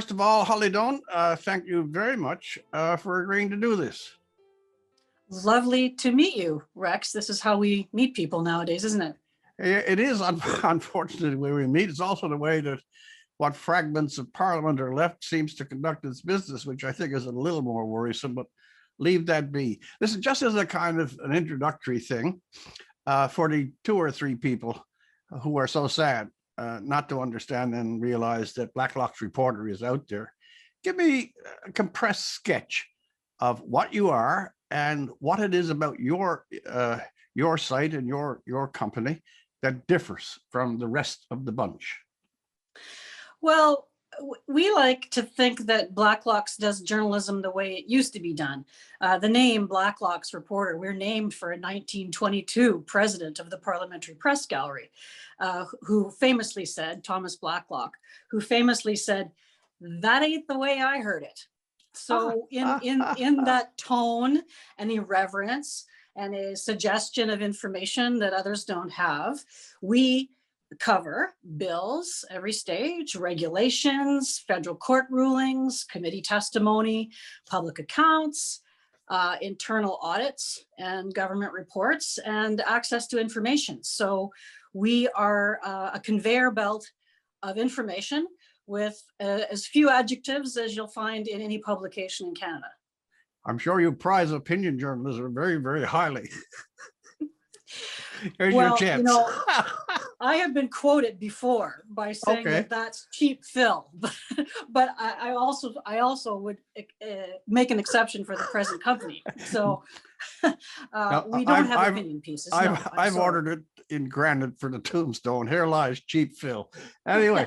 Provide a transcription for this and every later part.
First of all, Holly Doan, thank you very much for agreeing to do this. Lovely to meet you, Rex. This is how we meet people nowadays, isn't it? It is unfortunately the way we meet. It's also the way that what fragments of Parliament are left seems to conduct its business, which I think is a little more worrisome, but leave that be. This is just as a kind of an introductory thing for the 2 or 3 people who are so sad not to understand and realize that Blacklock's reporter is out there. Give me a compressed sketch of what you are and what it is about your site and your company that differs from the rest of the bunch. Well, we like to think that Blacklock's does journalism the way it used to be done. The name Blacklock's reporter, we're named for a 1922 president of the Parliamentary Press Gallery, who famously said, Thomas Blacklock, who famously said, "That ain't the way I heard it." So in that tone and irreverence and a suggestion of information that others don't have, we cover bills, every stage, regulations, federal court rulings, committee testimony, public accounts, internal audits and government reports, and access to information. So we are a conveyor belt of information with as few adjectives as you'll find in any publication in Canada. I'm sure you prize opinion journalism very, very highly. Here's your chance. You know, I have been quoted before by saying that that's cheap fill, but I also would make an exception for the present company. So we don't have opinion pieces. I've ordered it in granite for the tombstone. Here lies cheap fill. Anyway.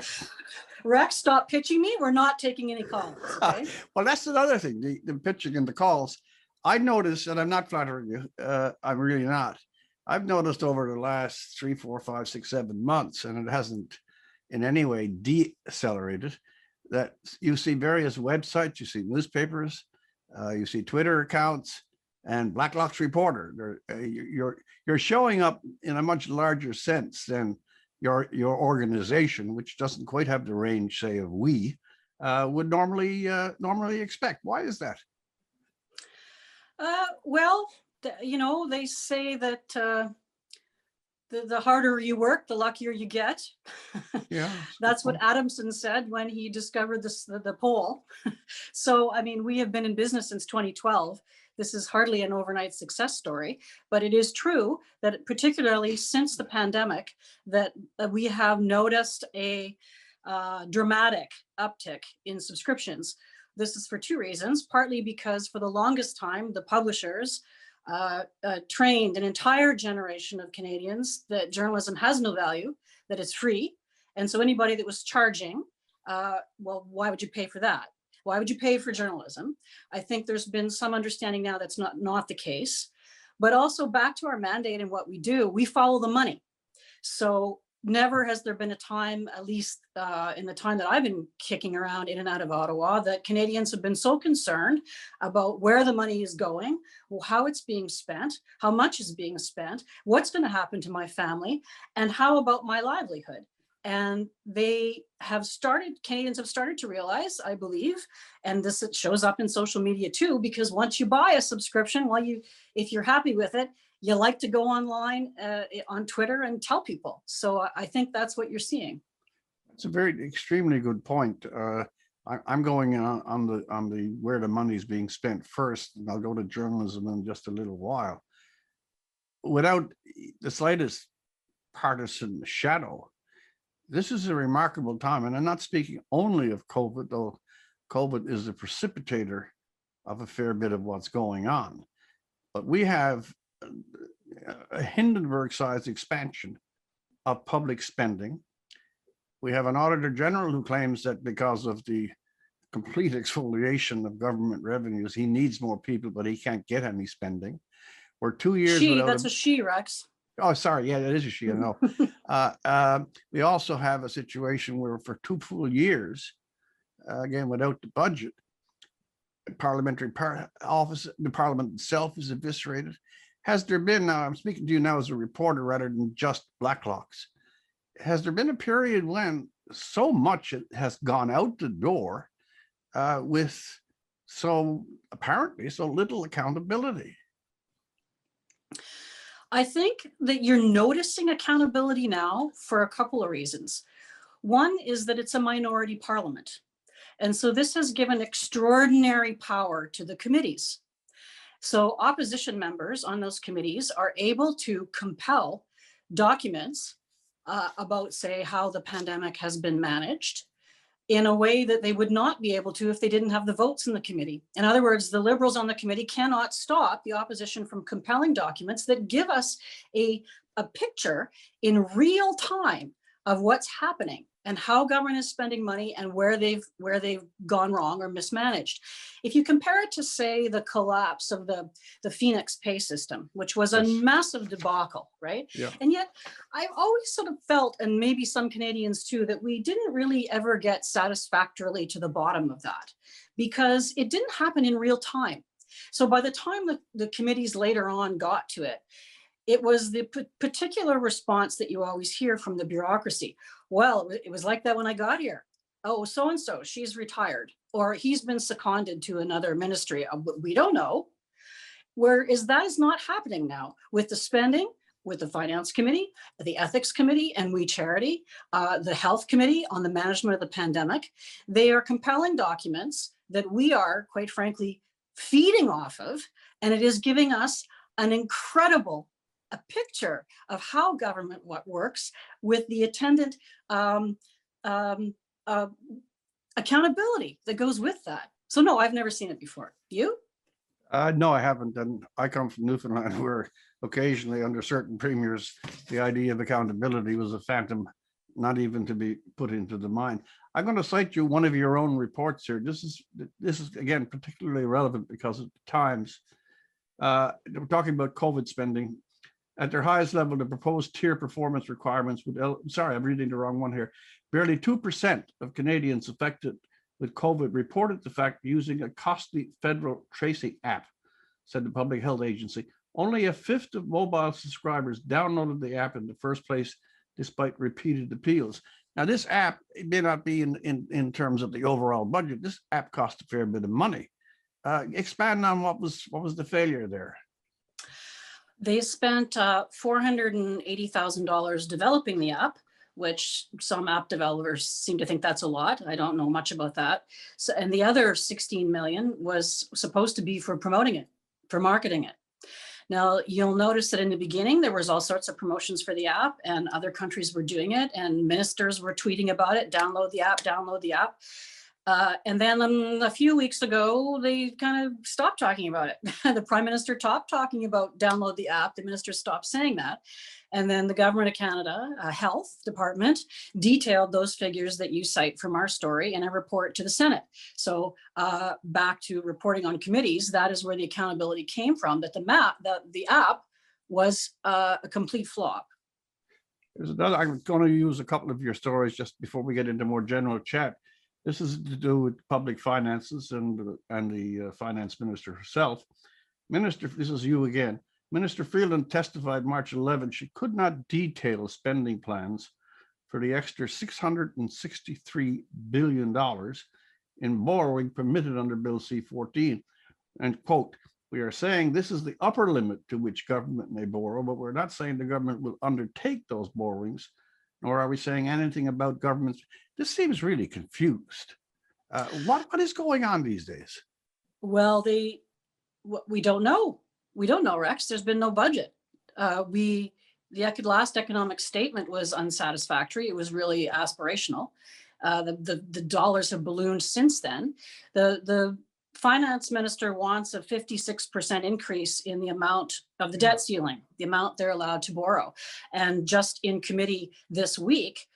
Rex, stop pitching me. We're not taking any calls. Okay? Well, that's another thing, the pitching and the calls. I noticed, and I'm not flattering you, I'm really not. I've noticed over the last 3, 4, 5, 6, 7 months, and it hasn't in any way decelerated, that you see various websites, you see newspapers, you see Twitter accounts, and Blacklock's reporter. You're showing up in a much larger sense than your organization, which doesn't quite have the range, say, of we would normally expect. Why is that? Well, you know, they say that the harder you work, the luckier you get. Yeah, that's what Adamson said when he discovered the poll. So, I mean, we have been in business since 2012. This is hardly an overnight success story, but it is true that particularly since the pandemic, that we have noticed a dramatic uptick in subscriptions. This is for 2 reasons, partly because for the longest time, the publishers trained an entire generation of Canadians that journalism has no value, that it's free. And so anybody that was charging, well, why would you pay for that? Why would you pay for journalism? I think there's been some understanding now that's not the case. But also back to our mandate and what we do, we follow the money. So never has there been a time, at least in the time that I've been kicking around in and out of Ottawa, that Canadians have been so concerned about where the money is going, how it's being spent, how much is being spent, what's going to happen to my family, and how about my livelihood. And Canadians have started to realize, I believe, and this shows up in social media too, because once you buy a subscription, if you're happy with it, you like to go online on Twitter and tell people. So I think that's what you're seeing. It's a extremely good point. I'm going on the where the money's being spent first, and I'll go to journalism in just a little while. Without the slightest partisan shadow, this is a remarkable time, and I'm not speaking only of COVID, though COVID is the precipitator of a fair bit of what's going on. But we have a Hindenburg-sized expansion of public spending. We have an Auditor General who claims that because of the complete exfoliation of government revenues, he needs more people, but he can't get any spending. We're 2 years without that's a she, Rex. Oh, sorry. Yeah, that is a she. I know. We also have a situation where for 2 full years, again, without the budget, parliamentary office, the parliament itself is eviscerated. Has there been, now I'm speaking to you now as a reporter rather than just Blacklock's, has there been a period when so much has gone out the door with so apparently so little accountability? I think that you're noticing accountability now for a couple of reasons. One is that it's a minority parliament. And so this has given extraordinary power to the committees. So opposition members on those committees are able to compel documents about, say, how the pandemic has been managed in a way that they would not be able to if they didn't have the votes in the committee. In other words, the Liberals on the committee cannot stop the opposition from compelling documents that give us a picture in real time of what's happening and how government is spending money and where they've gone wrong or mismanaged. If you compare it to, say, the collapse of the Phoenix pay system, which was a Yes. massive debacle, right? Yeah. And yet I've always sort of felt, and maybe some Canadians too, that we didn't really ever get satisfactorily to the bottom of that because it didn't happen in real time. So by the time the committees later on got to it, it was the particular response that you always hear from the bureaucracy. Well, it was like that when I got here. Oh, so-and-so, she's retired, or he's been seconded to another ministry. We don't know. Whereas that is not happening now with the spending, with the finance committee, the ethics committee, and We Charity, the health committee on the management of the pandemic. They are compelling documents that we are, quite frankly, feeding off of, and it is giving us an incredible picture of how government works with the attendant accountability that goes with that. So no, I've never seen it before. You? No, I haven't. And I come from Newfoundland, where occasionally under certain premiers, the idea of accountability was a phantom, not even to be put into the mind. I'm going to cite you one of your own reports here. This is again particularly relevant because at the Times, we're talking about COVID spending. At their highest level, the proposed tier performance requirements would, sorry, I'm reading the wrong one here. Barely 2% of Canadians affected with COVID reported the fact using a costly federal tracing app, said the Public Health Agency. Only a fifth of mobile subscribers downloaded the app in the first place, despite repeated appeals. Now, this app, it may not be in terms of the overall budget. This app cost a fair bit of money. Expand on what was the failure there. They spent $480,000 developing the app, which some app developers seem to think that's a lot. I don't know much about that. So, and the other 16 million was supposed to be for promoting it, for marketing it. Now, you'll notice that in the beginning, there was all sorts of promotions for the app and other countries were doing it and ministers were tweeting about it, download the app, download the app. And then a few weeks ago, they kind of stopped talking about it. The Prime Minister stopped talking about download the app. The minister stopped saying that. And then the Government of Canada Health Department detailed those figures that you cite from our story in a report to the Senate. So back to reporting on committees, that is where the accountability came from, that the app was a complete flop. There's another, I'm going to use a couple of your stories just before we get into more general chat. This is to do with public finances and the finance minister herself. Minister, this is you again. Minister Freeland testified March 11 she could not detail spending plans for the extra $663 billion in borrowing permitted under Bill C-14. And quote, we are saying this is the upper limit to which government may borrow, but we're not saying the government will undertake those borrowings, nor are we saying anything about governments. This seems really confused. What is going on these days? Well, we don't know. We don't know, Rex. There's been no budget. The last economic statement was unsatisfactory. It was really aspirational. The dollars have ballooned since then. The finance minister wants a 56% increase in the amount of the debt ceiling, the amount they're allowed to borrow. And just in committee this week,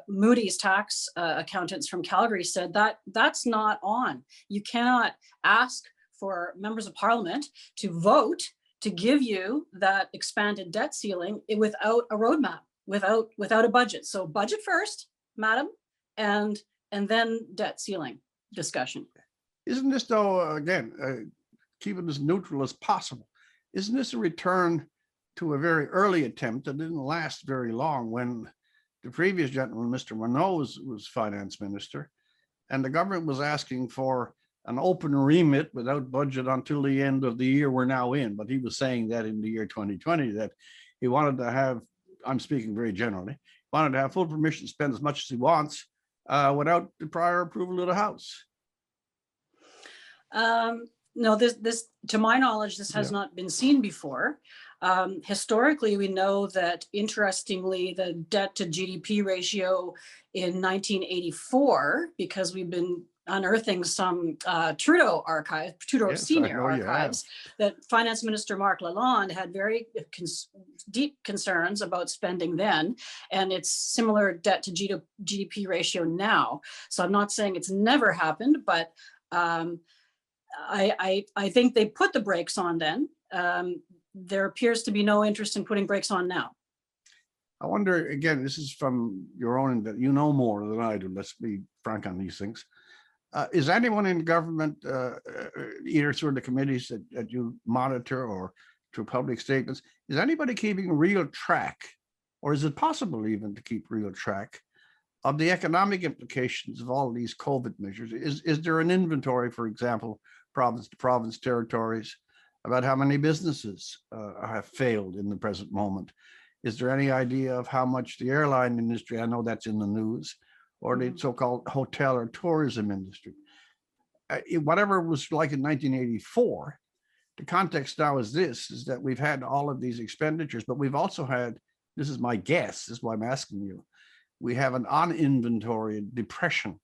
Moody's tax accountants from Calgary said that that's not on. You cannot ask for members of parliament to vote to give you that expanded debt ceiling without a roadmap, without a budget. So budget first, madam, and then debt ceiling discussion. Isn't this, though, again, keep it as neutral as possible, isn't this a return to a very early attempt that didn't last very long when the previous gentleman, Mr. Renault, was finance minister? and the government was asking for an open remit without budget until the end of the year we're now in. But he was saying that in the year 2020, that he wanted to have, I'm speaking very generally, wanted to have full permission to spend as much as he wants without the prior approval of the House. No, this, to my knowledge, this has not been seen before. Historically, we know that, interestingly, the debt to GDP ratio in 1984, because we've been unearthing some Trudeau archives, Trudeau senior archives, that Finance Minister Marc Lalonde had very deep concerns about spending then, and it's similar debt to GDP ratio now. So I'm not saying it's never happened, but I think they put the brakes on then. There appears to be no interest in putting brakes on now. I wonder, again, this is from your own, that you know more than I do, let's be frank on these things. Is anyone in government, either through the committees that you monitor or through public statements, is anybody keeping real track, or is it possible even to keep real track of the economic implications of all these COVID measures? Is there an inventory, for example, province to province territories, about how many businesses have failed in the present moment? Is there any idea of how much the airline industry, I know that's in the news, or the so-called hotel or tourism industry? Whatever it was like in 1984, the context now is this, is that we've had all of these expenditures, but we've also had, this is my guess, this is why I'm asking you, we have an on-inventory depression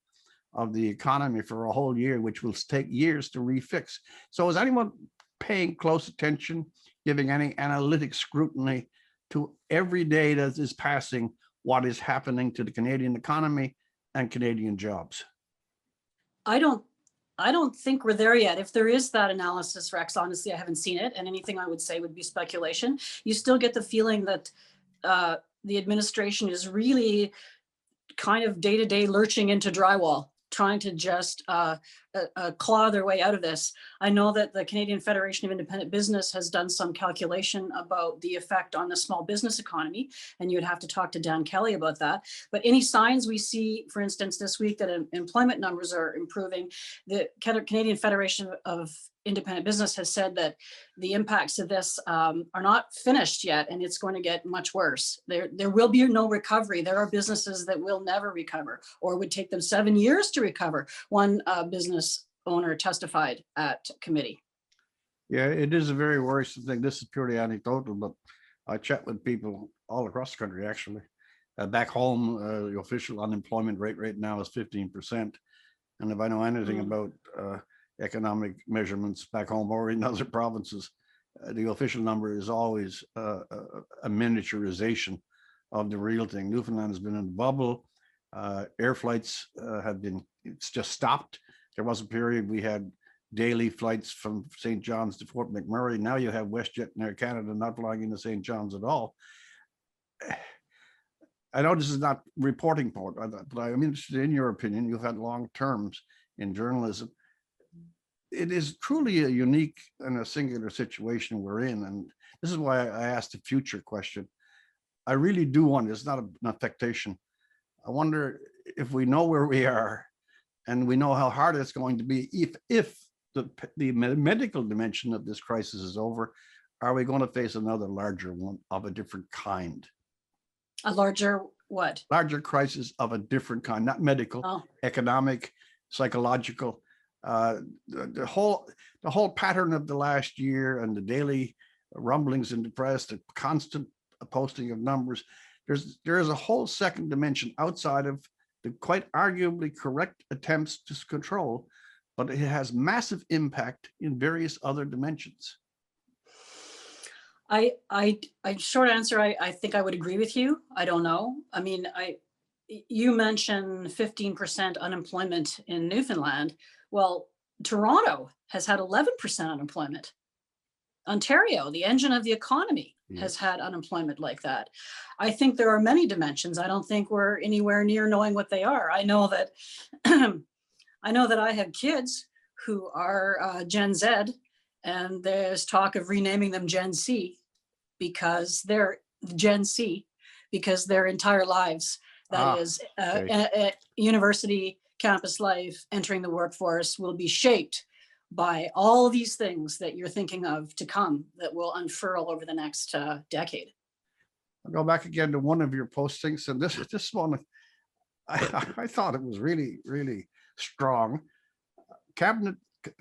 of the economy for a whole year, which will take years to refix. So is anyone paying close attention, giving any analytic scrutiny to every day that is passing, what is happening to the Canadian economy and Canadian jobs? I don't think we're there yet. If there is that analysis, Rex, honestly, I haven't seen it, and anything I would say would be speculation. You still get the feeling that the administration is really kind of day-to-day lurching into drywall, trying to just claw their way out of this. I know that the Canadian Federation of Independent Business has done some calculation about the effect on the small business economy, and you'd have to talk to Dan Kelly about that. But any signs we see, for instance, this week, that employment numbers are improving, the Canadian Federation of Independent Business has said that the impacts of this are not finished yet, and it's going to get much worse. There will be no recovery. There are businesses that will never recover, or would take them 7 years to recover. One business owner testified at committee. Yeah, it is a very worrisome thing. This is purely anecdotal, but I chat with people all across the country, actually. Back home, the official unemployment rate right now is 15%. And if I know anything about economic measurements back home or in other provinces, the official number is always a miniaturization of the real thing. Newfoundland has been in a bubble. Air flights have been, it's just stopped. There was a period we had daily flights from St. John's to Fort McMurray. Now you have WestJet and Air Canada not flying into St. John's at all. I know this is not reporting part, but I'm interested in your opinion. You've had long terms in journalism. It is truly a unique and a singular situation we're in. And this is why I asked the future question. I really do wonder, it's not an affectation. I wonder if we know where we are and we know how hard it's going to be, if the medical dimension of this crisis is over, are we going to face another larger one of a different kind? A larger what? Larger crisis of a different kind, not medical, economic, psychological. The whole pattern of the last year and the daily rumblings in the press, the constant posting of numbers, there is a whole second dimension outside of the quite arguably correct attempts to control, but it has massive impact in various other dimensions. Short answer, I think I would agree with you. I don't know. I mean, you mentioned 15% unemployment in Newfoundland. Well, Toronto has had 11% unemployment. Ontario, the engine of the economy, has had unemployment like that. I think there are many dimensions. I don't think we're anywhere near knowing what they are. I know that I have kids who are Gen Z, and there's talk of renaming them Gen C because they're Gen C, because their entire lives, that is university, campus life, entering the workforce will be shaped by all these things that you're thinking of to come that will unfurl over the next decade. I'll go back again to one of your postings, and this one, I thought it was really, really strong. Cabinet,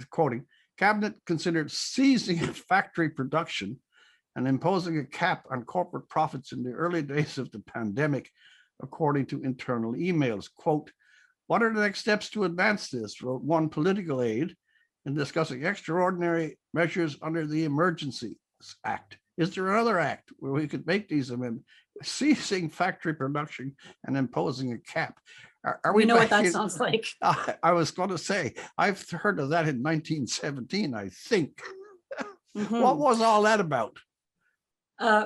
quoting, cabinet considered seizing factory production and imposing a cap on corporate profits in the early days of the pandemic, according to internal emails. Quote, what are the next steps to advance this? Wrote one political aide in discussing extraordinary measures under the Emergencies Act. Is there another act where we could make these amendments? Ceasing factory production and imposing a cap. Are we know what that sounds like? I was going to say, I've heard of that in 1917, I think. Mm-hmm. What was all that about?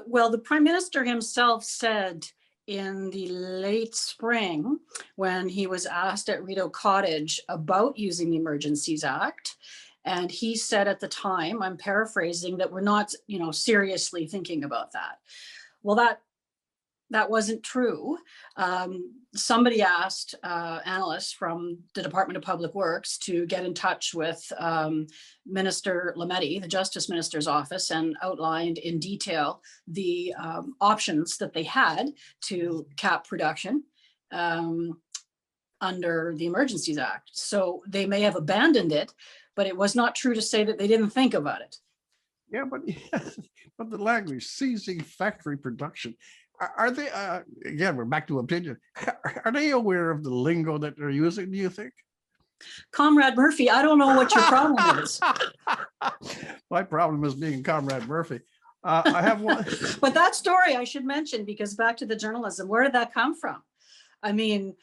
Well, the Prime Minister himself said in the late spring, when he was asked at Rideau Cottage about using the Emergencies Act, and he said at the time, I'm paraphrasing, that we're not, seriously thinking about that. Well, that wasn't true. Somebody asked analysts from the Department of Public Works to get in touch with Minister Lametti, the Justice Minister's office, and outlined in detail the options that they had to cap production under the Emergencies Act. So they may have abandoned it, but it was not true to say that they didn't think about it. Yeah, but the language, seizing factory production, are they, again, we're back to opinion, are they aware of the lingo that they're using, do you think? Comrade Murphy, I don't know what your problem is. My problem is being Comrade Murphy. I have one. But that story I should mention, because back to the journalism, where did that come from? I mean,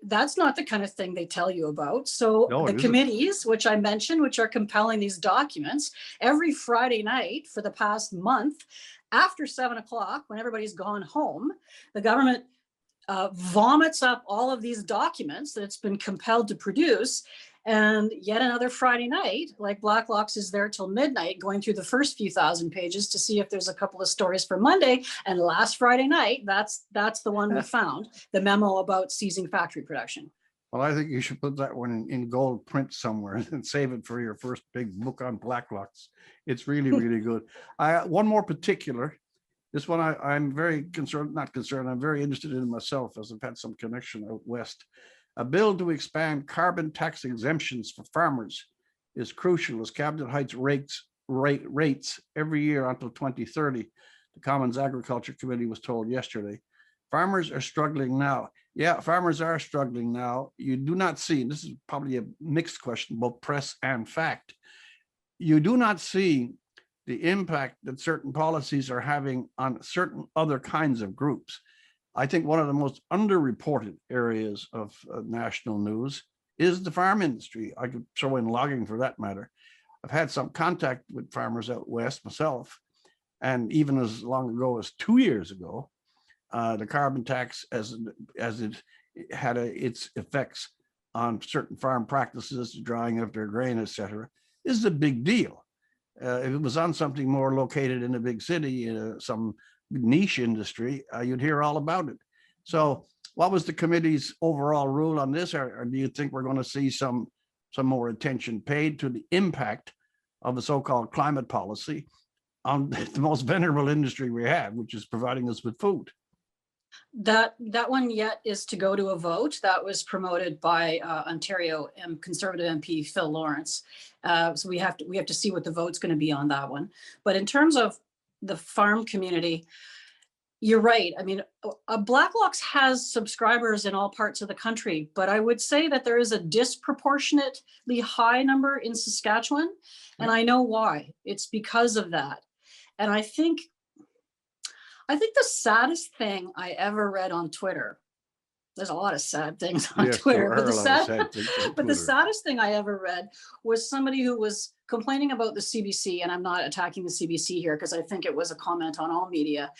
that's not the kind of thing they tell you about. So No, the committees, which I mentioned, which are compiling these documents, every Friday night for the past month, after 7 o'clock, when everybody's gone home, the government vomits up all of these documents that it's been compelled to produce. And yet another Friday night, like Blacklock's is there till midnight, going through the first few thousand pages to see if there's a couple of stories for Monday. And last Friday night, that's the one we found, the memo about seizing factory production. Well, I think you should put that one in gold print somewhere and save it for your first big book on Blacklocks. It's really, really good. One more particular. This one I'm very concerned, not concerned, I'm very interested in myself, as I've had some connection out west. A bill to expand carbon tax exemptions for farmers is crucial as Cabinet hikes rates every year until 2030. The Commons Agriculture Committee was told yesterday. Farmers are struggling now. Yeah, farmers are struggling now. You do not see, this is probably a mixed question, both press and fact. You do not see the impact that certain policies are having on certain other kinds of groups. I think one of the most underreported areas of national news is the farm industry. I could throw in logging for that matter. I've had some contact with farmers out west myself, and even as long ago as 2 years ago, the carbon tax, as it had its effects on certain farm practices, drying of their grain, etc., is a big deal. If it was on something more located in a big city, some niche industry, you'd hear all about it. So what was the committee's overall rule on this? Or do you think we're going to see some more attention paid to the impact of the so-called climate policy on the most venerable industry we have, which is providing us with food? That one yet is to go to a vote. That was promoted by Ontario Conservative MP Phil Lawrence. So we have to see what the vote's going to be on that one. But in terms of the farm community, you're right. I mean, Blacklock's has subscribers in all parts of the country, but I would say that there is a disproportionately high number in Saskatchewan, and I know why. It's because of that. And I think the saddest thing I ever read on Twitter, there's a lot of sad things on Twitter, but the saddest thing I ever read was somebody who was complaining about the CBC, and I'm not attacking the CBC here because I think it was a comment on all media.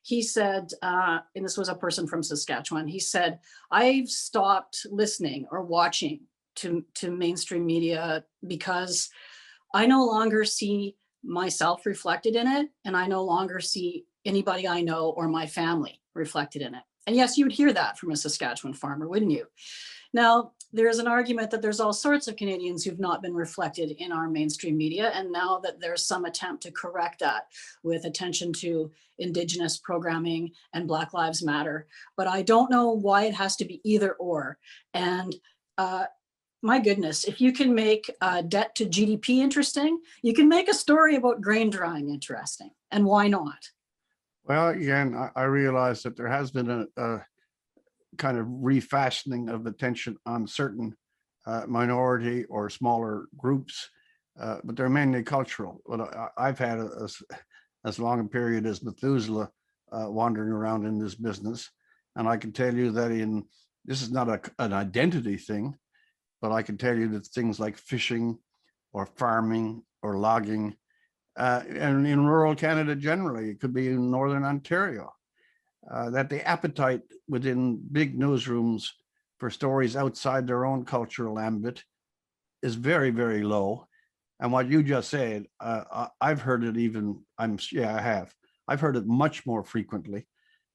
He said, and this was a person from Saskatchewan, he said, I've stopped listening or watching to mainstream media because I no longer see myself reflected in it, and I no longer see anybody I know or my family reflected in it. And yes, you would hear that from a Saskatchewan farmer, wouldn't you? Now, there's an argument that there's all sorts of Canadians who've not been reflected in our mainstream media. And now that there's some attempt to correct that with attention to Indigenous programming and Black Lives Matter. But I don't know why it has to be either or. And my goodness, if you can make debt to GDP interesting, you can make a story about grain drying interesting. And why not? Well, again, I realize that there has been a kind of refashioning of attention on certain minority or smaller groups, but they're mainly cultural. But I've had as long a period as Methuselah wandering around in this business, and I can tell you that this is not an identity thing, but I can tell you that things like fishing or farming or logging, and in rural Canada generally, it could be in Northern Ontario, that the appetite within big newsrooms for stories outside their own cultural ambit is very, very low. And what you just said, I've heard it I have. I've heard it much more frequently.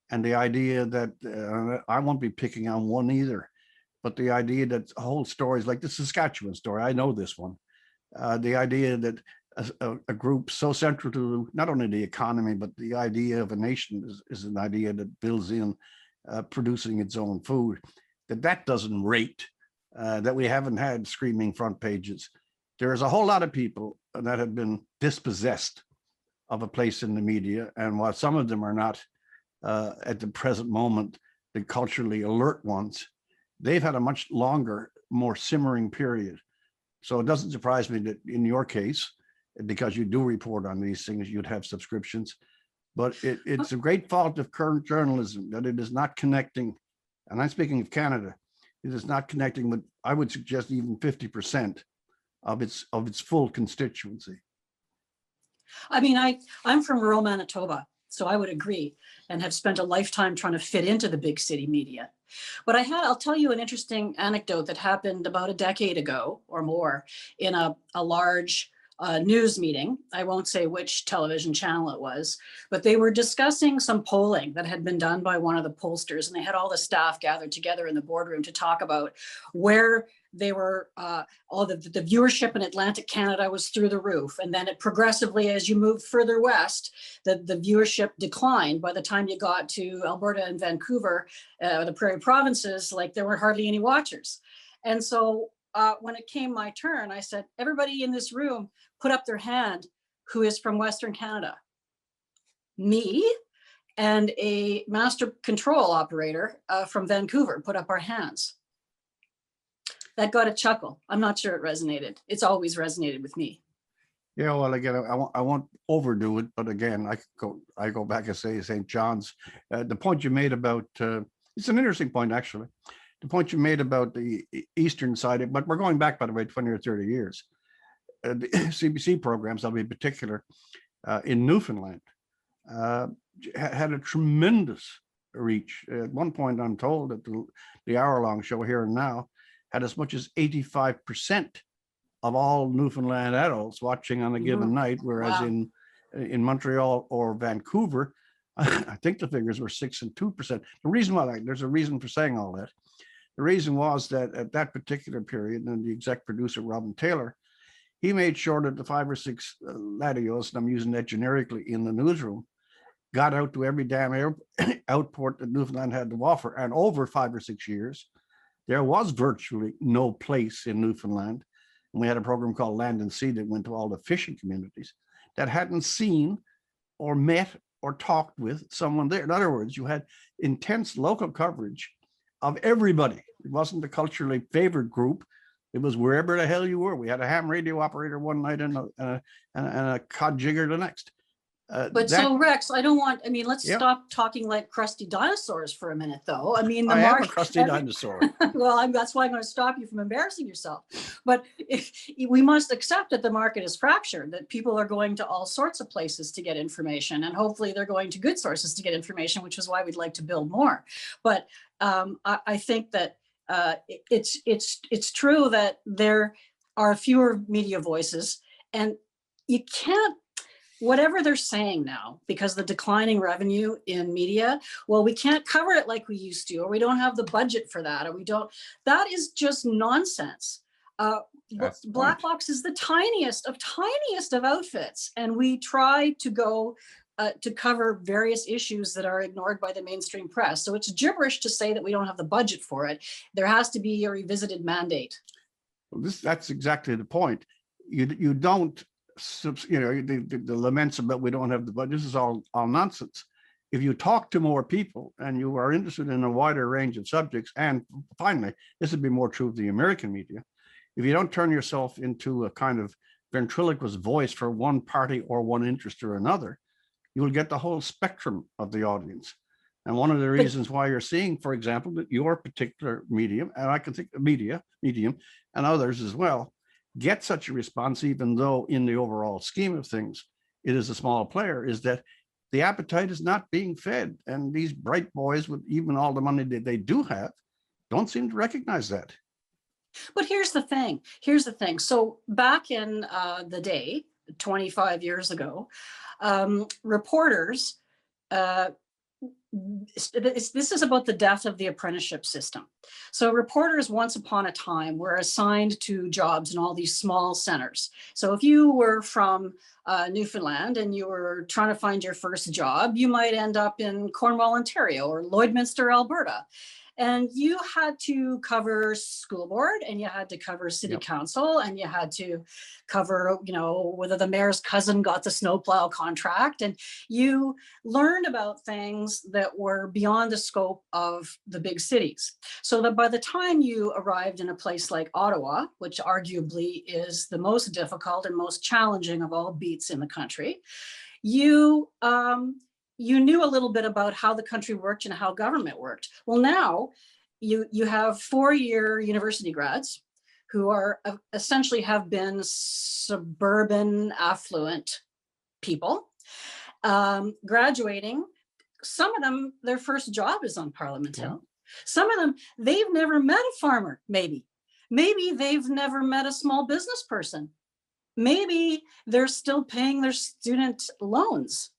And the idea that I won't be picking on one either, but the idea that whole stories like the Saskatchewan story, I know this one, the idea that a group so central to not only the economy, but the idea of a nation is an idea that builds in producing its own food, that doesn't rate, that we haven't had screaming front pages. There's a whole lot of people that have been dispossessed of a place in the media. And while some of them are not at the present moment the culturally alert ones, they've had a much longer, more simmering period. So it doesn't surprise me that in your case, because you do report on these things, you'd have subscriptions. But it's a great fault of current journalism that it is not connecting, and I'm speaking of Canada, it is not connecting with, I would suggest, even 50% of its full constituency. I mean, I'm from rural Manitoba, so I would agree, and have spent a lifetime trying to fit into the big city media. But I'll tell you an interesting anecdote that happened about a decade ago or more in a large news meeting. I won't say which television channel it was, but they were discussing some polling that had been done by one of the pollsters, and they had all the staff gathered together in the boardroom to talk about where they were, all the viewership in Atlantic Canada was through the roof. And then it progressively, as you moved further west, the viewership declined. By the time you got to Alberta and Vancouver, the Prairie provinces, like there were hardly any watchers. And so when it came my turn, I said, everybody in this room put up their hand who is from Western Canada. Me and a master control operator from Vancouver put up our hands. That got a chuckle. I'm not sure it resonated. It's always resonated with me. Yeah, well, again, I won't overdo it, but again, I go back and say St. John's. The point you made about it's an interesting point, actually. The point you made about the eastern side, but we're going back, by the way, 20 or 30 years. The CBC programs, I'll be particular, in Newfoundland, had a tremendous reach. At one point, I'm told that the hour-long show Here and Now had as much as 85% of all Newfoundland adults watching on a given night, whereas in Montreal or Vancouver, I think the figures were 6% and 2%. The reason why, there's a reason for saying all that. The reason was that at that particular period, and the exec producer, Robin Taylor, he made sure that the 5 or 6 latios, and I'm using that generically, in the newsroom, got out to every damn outport that Newfoundland had to offer. And over 5 or 6 years, there was virtually no place in Newfoundland. And we had a program called Land and Sea that went to all the fishing communities that hadn't seen or met or talked with someone there. In other words, you had intense local coverage of everybody. It wasn't the culturally favored group. It was wherever the hell you were. We had a ham radio operator one night and a cod jigger the next. So Rex, let's stop talking like crusty dinosaurs for a minute, though. I mean, I am a crusty dinosaur. Well, that's why I'm going to stop you from embarrassing yourself. But we must accept that the market is fractured, that people are going to all sorts of places to get information, and hopefully they're going to good sources to get information, which is why we'd like to build more. But I think that it's true that there are fewer media voices, and you can't whatever they're saying now, because the declining revenue in media, well, we can't cover it like we used to, or we don't have the budget for that, or we don't, that is just nonsense. That's the point. Blacklocks is the tiniest of outfits, and we try to go to cover various issues that are ignored by the mainstream press. So it's gibberish to say that we don't have the budget for it. There has to be a revisited mandate. Well, that's exactly the point. You don't, the laments about we don't have the budget, this is all nonsense. If you talk to more people and you are interested in a wider range of subjects, and finally, this would be more true of the American media, if you don't turn yourself into a kind of ventriloquist voice for one party or one interest or another, you will get the whole spectrum of the audience. And one of the reasons why you're seeing, for example, that your particular medium, and I can think of medium, and others as well, get such a response, even though in the overall scheme of things, it is a small player, is that the appetite is not being fed. And these bright boys, with even all the money that they do have, don't seem to recognize that. But here's the thing. So back in the day, 25 years ago, reporters, this is about the death of the apprenticeship system. So reporters once upon a time were assigned to jobs in all these small centers. So if you were from Newfoundland and you were trying to find your first job, you might end up in Cornwall, Ontario, or Lloydminster, Alberta. And you had to cover school board, and you had to cover city council, and you had to cover, whether the mayor's cousin got the snowplow contract. And you learned about things that were beyond the scope of the big cities. So that by the time you arrived in a place like Ottawa, which arguably is the most difficult and most challenging of all beats in the country, you knew a little bit about how the country worked and how government worked. Well, now you have four-year university grads who are essentially have been suburban affluent people graduating. Some of them, their first job is on Parliament Hill. Some of them, they've never met a farmer, maybe they've never met a small business person. Maybe they're still paying their student loans.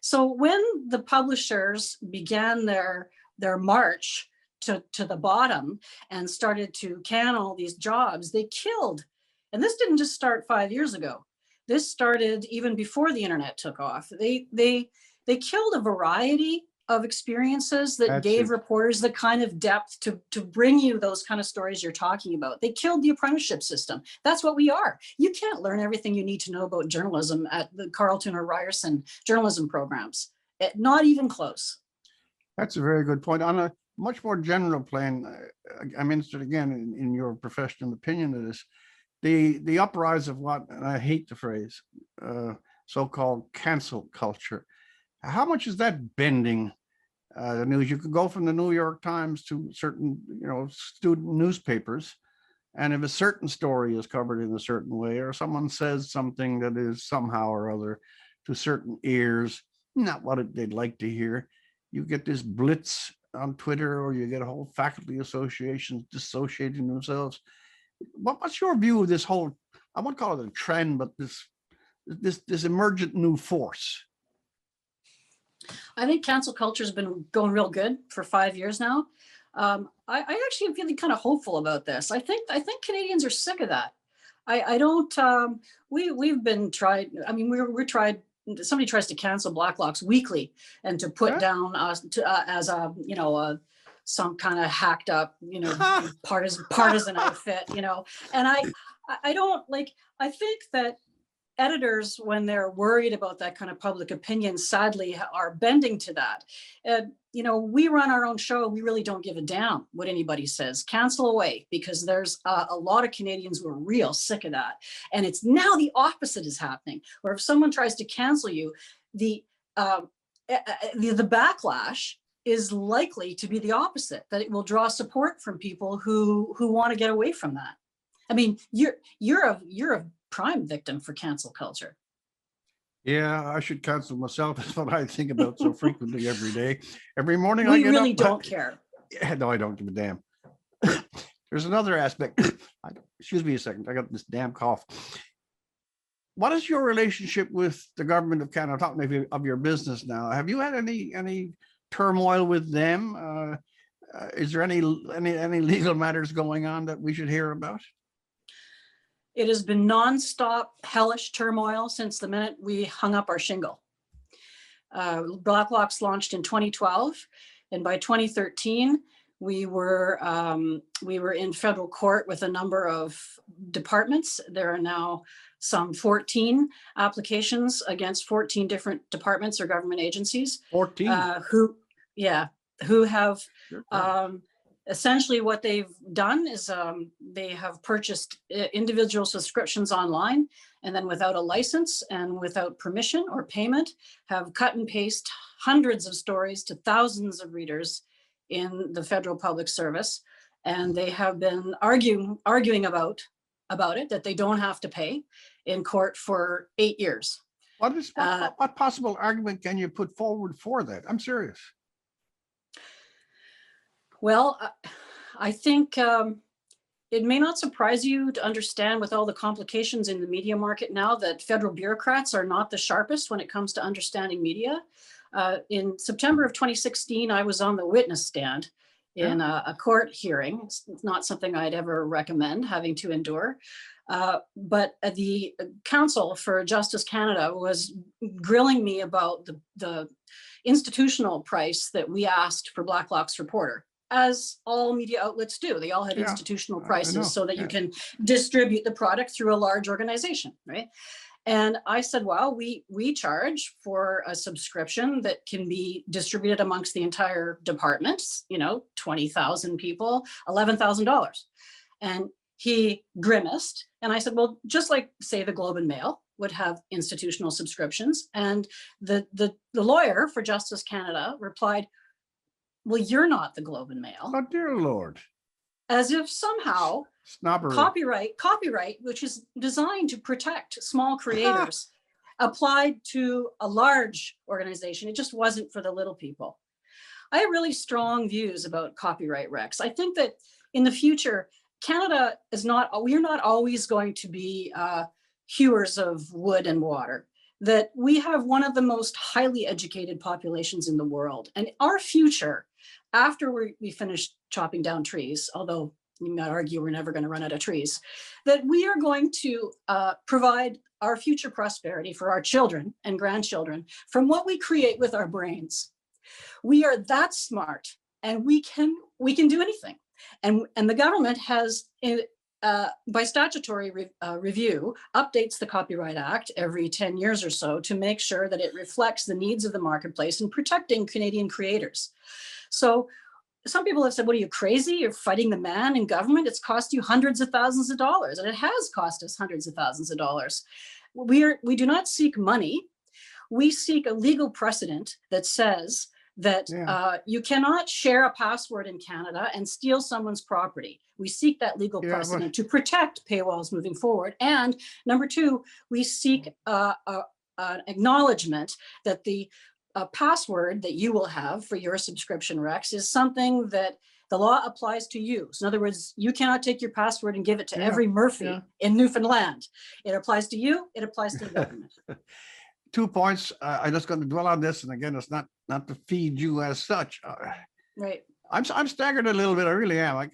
So when the publishers began their march to the bottom and started to can all these jobs, they killed. And this didn't just start 5 years ago. This started even before the internet took off. They killed a variety of experiences that gave reporters the kind of depth to bring you those kind of stories you're talking about. They killed the apprenticeship system. That's what we are. You can't learn everything you need to know about journalism at the Carleton or Ryerson journalism programs. Not even close. That's a very good point. On a much more general plane, I'm interested again in your professional opinion of this. The uprise of what, and I hate the phrase, so-called cancel culture. How much is that bending the news? You could go from the New York Times to certain, student newspapers, and if a certain story is covered in a certain way, or someone says something that is somehow or other to certain ears, not what they'd like to hear, you get this blitz on Twitter, or you get a whole faculty associations dissociating themselves. What's your view of this whole, I won't call it a trend, but this emergent new force? I think cancel culture has been going real good for 5 years now. I actually am feeling kind of hopeful about this. I think Canadians are sick of that. I don't. We've been tried. I mean, we're tried. Somebody tries to cancel Blacklocks weekly and to put down us as a some kind of hacked up partisan outfit. And I don't like. I think that editors, when they're worried about that kind of public opinion, sadly are bending to that. We run our own show. We really don't give a damn what anybody says. Cancel away, because there's a lot of Canadians who are real sick of that. And it's now the opposite is happening, where if someone tries to cancel you, the backlash is likely to be the opposite, that it will draw support from people who want to get away from that. I mean, you're a prime victim for cancel culture. Yeah, I should cancel myself. That's what I think about so frequently every day. Every morning We I get really up. don't care. Yeah, no, I don't give a damn. There's another aspect. Excuse me a second. I got this damn cough. what is your relationship with the government of Canada? Talking of your business now, have you had any turmoil with them? Is there any legal matters going on that we should hear about? It has been nonstop hellish turmoil since the minute we hung up our shingle. Blacklock's launched in 2012, and by 2013, we were in federal court with a number of departments. There are now some 14 applications against 14 different departments or government agencies. 14. Who have essentially what they've done is they have purchased individual subscriptions online, and then without a license and without permission or payment, have cut and paste hundreds of stories to thousands of readers in the federal public service. And they have been arguing about it, that they don't have to pay, in court for 8 years. What possible argument can you put forward for that? I'm serious. Well, I think it may not surprise you to understand, with all the complications in the media market now, that federal bureaucrats are not the sharpest when it comes to understanding media. In September of 2016, I was on the witness stand in a court hearing. It's not something I'd ever recommend having to endure. But the Council for Justice Canada was grilling me about the institutional price that we asked for Blacklock's reporter, as all media outlets do. They all have institutional prices so that you can distribute the product through a large organization, right? And I said, well, we charge for a subscription that can be distributed amongst the entire department, 20,000 people, $11,000. And he grimaced. And I said, well, just like, say, the Globe and Mail would have institutional subscriptions. And the lawyer for Justice Canada replied, well, you're not the Globe and Mail. Oh, dear Lord. As if somehow snobbery. Copyright, which is designed to protect small creators, applied to a large organization. It just wasn't for the little people. I have really strong views about copyright, Rex. I think that in the future, Canada we're not always going to be hewers of wood and water. That we have one of the most highly educated populations in the world. And our future, after we finish chopping down trees, although you might argue we're never going to run out of trees, that we are going to provide our future prosperity for our children and grandchildren from what we create with our brains. We are that smart, and we can do anything. And the government has, by statutory review, updates the Copyright Act every 10 years or so to make sure that it reflects the needs of the marketplace in protecting Canadian creators. So some people have said, what are you, crazy? You're fighting the man in government. It's cost you hundreds of thousands of dollars, and it has cost us hundreds of thousands of dollars. We do not seek money. We seek a legal precedent that says that you cannot share a password in Canada and steal someone's property. We seek that legal precedent to protect paywalls moving forward. And number two, we seek an acknowledgement that the password that you will have for your subscription, Rex, is something that the law applies to you. So in other words, you cannot take your password and give it to every Murphy in Newfoundland. It applies to you. It applies to the government. 2 points. I'm just going to dwell on this, and again, it's not to feed you as such. Right. I'm staggered a little bit. I really am.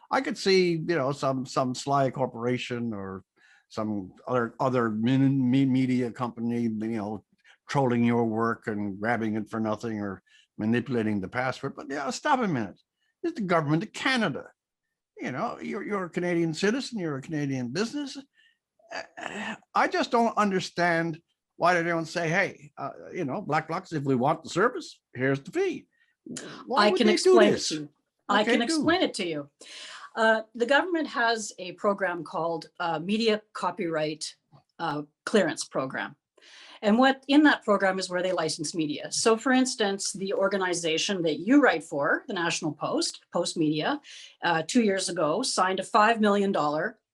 I could see, some sly corporation or some other media company, trolling your work and grabbing it for nothing or manipulating the password. But stop a minute. It's the government of Canada. You're a Canadian citizen. You're a Canadian business. I just don't understand why they don't say, hey, Blacklock, if we want the service, here's the fee. I can explain it to you. I can explain it to you. The government has a program called Media Copyright Clearance Program. And what in that program is where they license media. So for instance, the organization that you write for, the National Post, Post Media, 2 years ago, signed a $5 million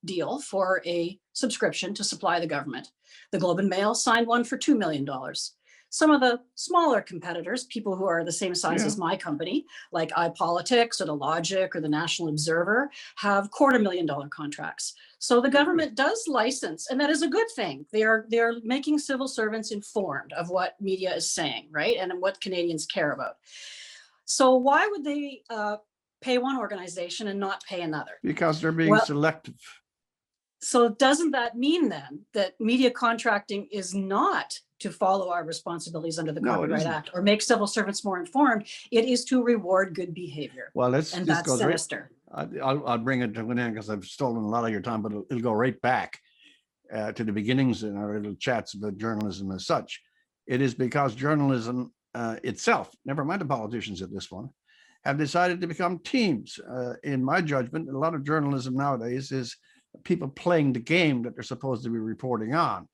deal for a subscription to supply the government. The Globe and Mail signed one for $2 million. Some of the smaller competitors, people who are the same size Yeah. as my company, like iPolitics or The Logic or the National Observer, have $250,000 contracts. So the government does license, and that is a good thing. They are making civil servants informed of what media is saying, right? And what Canadians care about. So why would they pay one organization and not pay another? Because they're being Well, selective. so doesn't that mean then that media contracting is not to follow our responsibilities under the No, it Copyright isn't. Act or make civil servants more informed? It is to reward good behavior. Well, this And that's goes right. sinister. I'll bring it to an end because I've stolen a lot of your time, but it'll go right back to the beginnings in our little chats about journalism as such. It is because journalism itself, never mind the politicians at this one, have decided to become teams. In my judgment, a lot of journalism nowadays is people playing the game that they're supposed to be reporting on.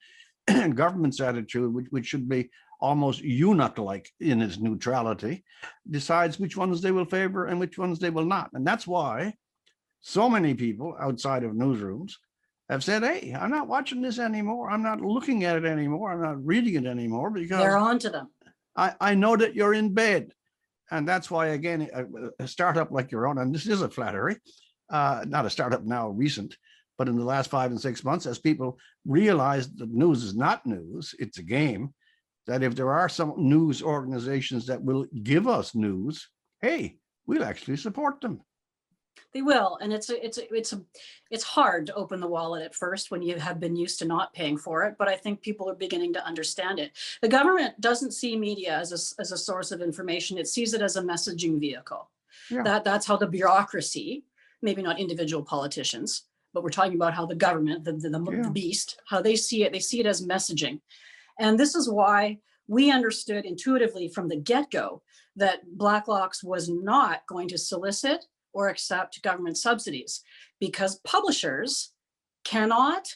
And government's attitude, which should be almost eunuch-like in its neutrality, decides which ones they will favor and which ones they will not. And that's why so many people outside of newsrooms have said, hey, I'm not watching this anymore. I'm not looking at it anymore. I'm not reading it anymore because They're on to them. I know that you're in bed. And that's why, again, a startup like your own, and this is a flattery, not a startup now recent, but in the last 5 and 6 months, as people realize that news is not news, it's a game, that if there are some news organizations that will give us news, hey, we'll actually support them. They will, and it's hard to open the wallet at first when you have been used to not paying for it. But I think people are beginning to understand it. The government doesn't see media as a source of information; it sees it as a messaging vehicle. Yeah. That's how the bureaucracy, maybe not individual politicians, but we're talking about how the government, the beast, how they see it. They see it as messaging, and this is why we understood intuitively from the get-go that Blacklock's was not going to solicit or accept government subsidies, because publishers cannot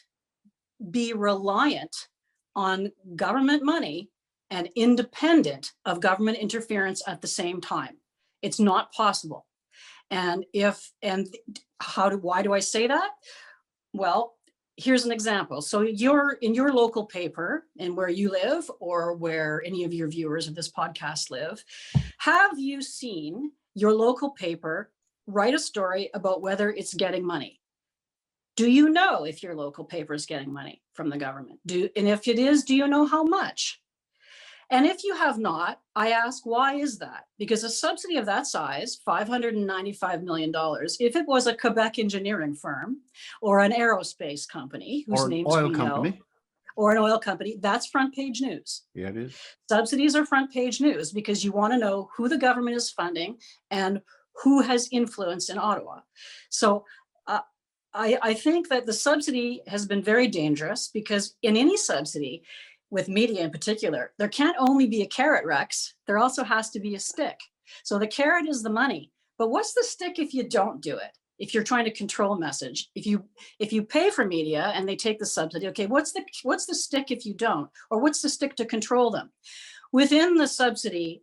be reliant on government money and independent of government interference at the same time. It's not possible. And why do I say that? Well, here's an example. So you're in your local paper and where you live, or where any of your viewers of this podcast live, have you seen your local paper write a story about whether it's getting money? Do you know if your local paper is getting money from the government? And if it is, do you know how much? And if you have not, I ask, why is that? Because a subsidy of that size, $595 million, if it was a Quebec engineering firm or an aerospace company whose names we know, or an oil company, that's front page news. Yeah, it is. Subsidies are front page news because you want to know who the government is funding and who has influence in Ottawa. So I think that the subsidy has been very dangerous, because in any subsidy, with media in particular, there can't only be a carrot, Rex. There also has to be a stick. So the carrot is the money, but what's the stick if you don't do it? If you're trying to control message, if you pay for media and they take the subsidy, okay, what's the stick if you don't, or what's the stick to control them? Within the subsidy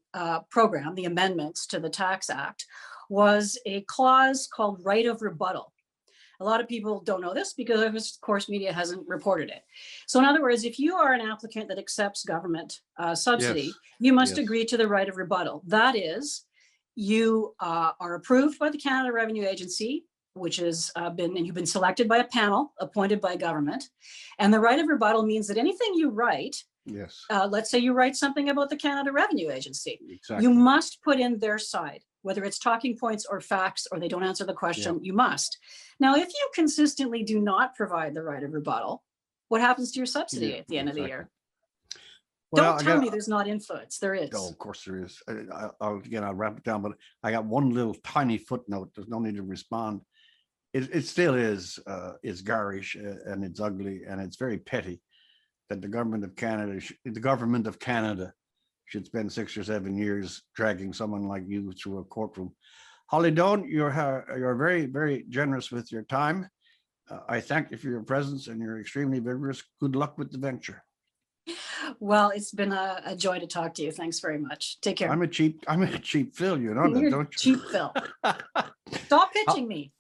program, the amendments to the Tax Act, was a clause called right of rebuttal. A lot of people don't know this because, of course, media hasn't reported it. So in other words, if you are an applicant that accepts government subsidy, you must agree to the right of rebuttal. That is, you are approved by the Canada Revenue Agency, which has you've been selected by a panel appointed by government. And the right of rebuttal means that anything you write, let's say you write something about the Canada Revenue Agency, you must put in their side. Whether it's talking points or facts, or they don't answer the question, you must. Now, if you consistently do not provide the right of rebuttal, what happens to your subsidy at the end of the year? Well, don't tell me there's not influence. There is. Oh, of course there is. I'll wrap it down, but I got one little tiny footnote. There's no need to respond. It still is, it's garish and it's ugly and it's very petty that the government of Canada should spend 6 or 7 years dragging someone like you through a courtroom. Holly Doan, you're very, very generous with your time. I thank you for your presence, and you're extremely vigorous. Good luck with the venture. Well, it's been a joy to talk to you. Thanks very much. Take care. I'm a cheap Phil, you know that, don't you? Cheap Phil. Stop pitching me.